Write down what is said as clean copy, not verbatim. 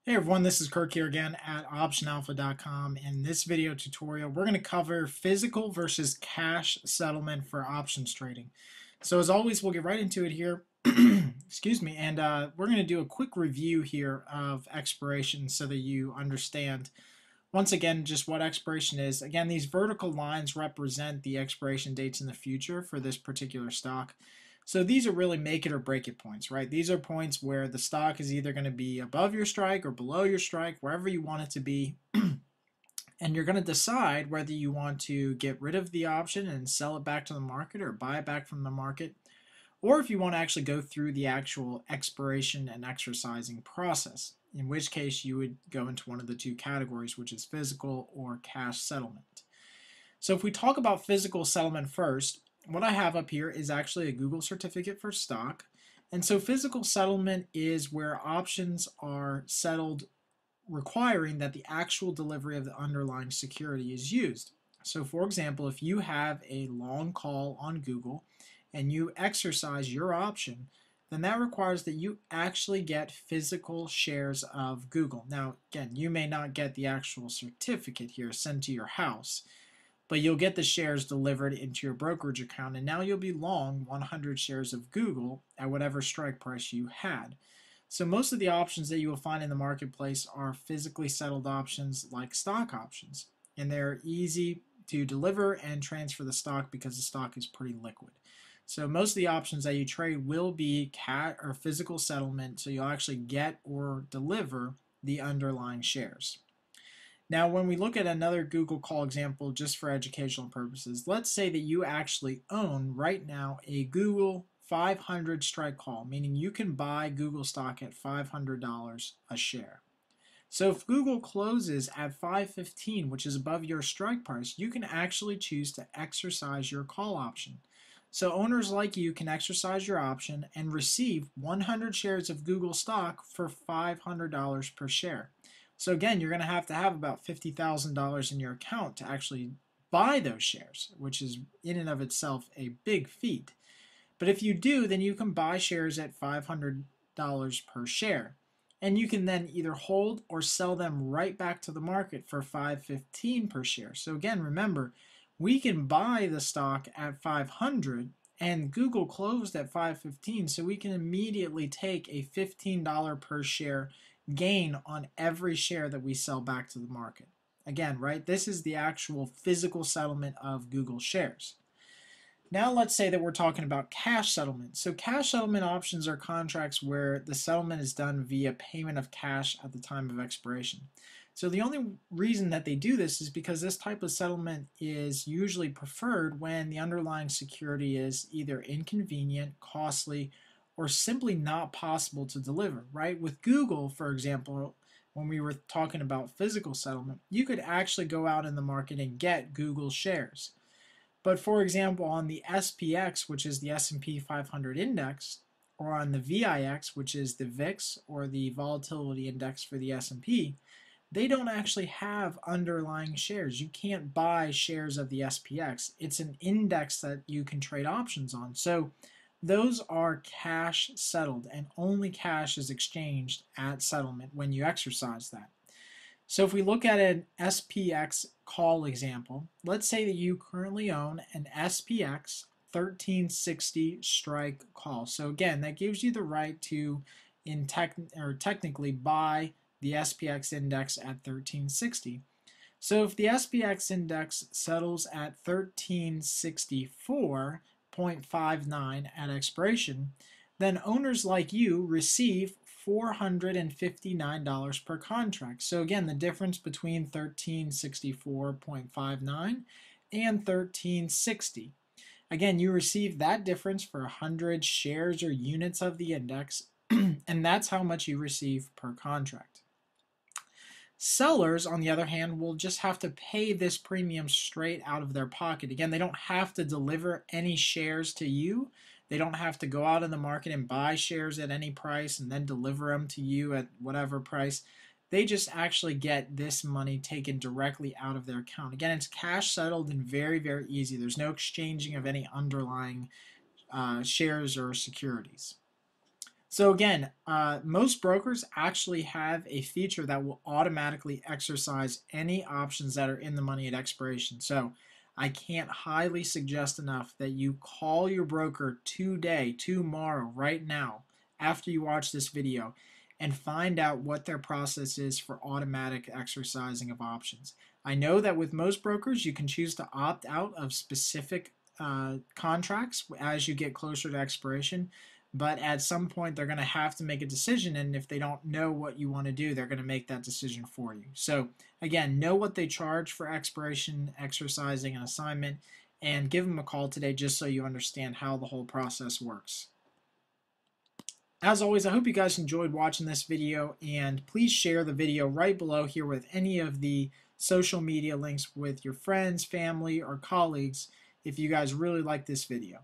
Hey everyone, this is Kirk here again at OptionAlpha.com. In this video tutorial, we're going to cover physical versus cash settlement for options trading. So as always, we'll get right into it here. Excuse me, and we're going to do a quick review here of expiration so that you understand once again just what expiration is. Again, these vertical lines represent the expiration dates in the future for this particular stock. So these are really make it or break it points, right? These are points where the stock is either going to be above your strike or below your strike, wherever you want it to be. And you're going to decide whether you want to get rid of the option and sell it back to the market or buy it back from the market, or if you want to actually go through the actual expiration and exercising process, in which case you would go into one of the two categories, which is physical or cash settlement. So if we talk about physical settlement first, what I have up here is actually a Google certificate for stock. And so physical settlement is where options are settled requiring that the actual delivery of the underlying security is used. So for example, if you have a long call on Google and you exercise your option, then that requires that you actually get physical shares of Google. Now, again, you may not get the actual certificate here sent to your house, but you'll get the shares delivered into your brokerage account, and now you'll be long 100 shares of Google at whatever strike price you had. So most of the options that you will find in the marketplace are physically settled options like stock options, and they're easy to deliver and transfer the stock because the stock is pretty liquid. So most of the options that you trade will be CAT or physical settlement, so you'll actually get or deliver the underlying shares. Now, when we look at another Google call example, just for educational purposes, let's say that you actually own right now a Google 500 strike call, meaning you can buy Google stock at $500 a share. So if Google closes at 515, which is above your strike price, you can actually choose to exercise your call option. So owners like you can exercise your option and receive 100 shares of Google stock for $500 per share. So again, you're going to have about $50,000 in your account to actually buy those shares, which is in and of itself a big feat. But if you do, then you can buy shares at $500 per share. And you can then either hold or sell them right back to the market for $515 per share. So again, remember, we can buy the stock at 500 and Google closed at 515, so we can immediately take a $15 per share gain on every share that we sell back to the market. Again, right, this is the actual physical settlement of Google shares. Now let's say that we're talking about cash settlement. So cash settlement options are contracts where the settlement is done via payment of cash at the time of expiration. So the only reason that they do this is because this type of settlement is usually preferred when the underlying security is either inconvenient, costly, or simply not possible to deliver, right? With Google, for example, when we were talking about physical settlement, you could actually go out in the market and get Google shares. But for example, on the SPX, which is the S&P 500 index, or on the VIX, which is the VIX or the volatility index for the S&P, they don't actually have underlying shares. You can't buy shares of the SPX. It's an index that you can trade options on. So those are cash settled, and only cash is exchanged at settlement when you exercise that. So if we look at an SPX call example, let's say that you currently own an SPX 1360 strike call. So again, that gives you the right to technically buy the SPX index at 1360. So if the SPX index settles at 1364.59 at expiration, then owners like you receive $459 per contract. So again, the difference between 1364.59 and 1360. Again, you receive that difference for 100 shares or units of the index, and that's how much you receive per contract. Sellers, on the other hand, will just have to pay this premium straight out of their pocket. Again, they don't have to deliver any shares to you. They don't have to go out in the market and buy shares at any price and then deliver them to you at whatever price. They just actually get this money taken directly out of their account. Again, it's cash settled and very, very easy. There's no exchanging of any underlying shares or securities. So again, most brokers actually have a feature that will automatically exercise any options that are in the money at expiration. So I can't highly suggest enough that you call your broker today, tomorrow, right now, after you watch this video, and find out what their process is for automatic exercising of options. I know that with most brokers, you can choose to opt out of specific contracts as you get closer to expiration, but at some point they're going to have to make a decision, and if they don't know what you want to do, they're going to make that decision for you. So again, know what they charge for expiration, exercising, and assignment, and give them a call today just so you understand how the whole process works. As always, I hope you guys enjoyed watching this video, and please share the video right below here with any of the social media links with your friends, family, or colleagues if you guys really like this video.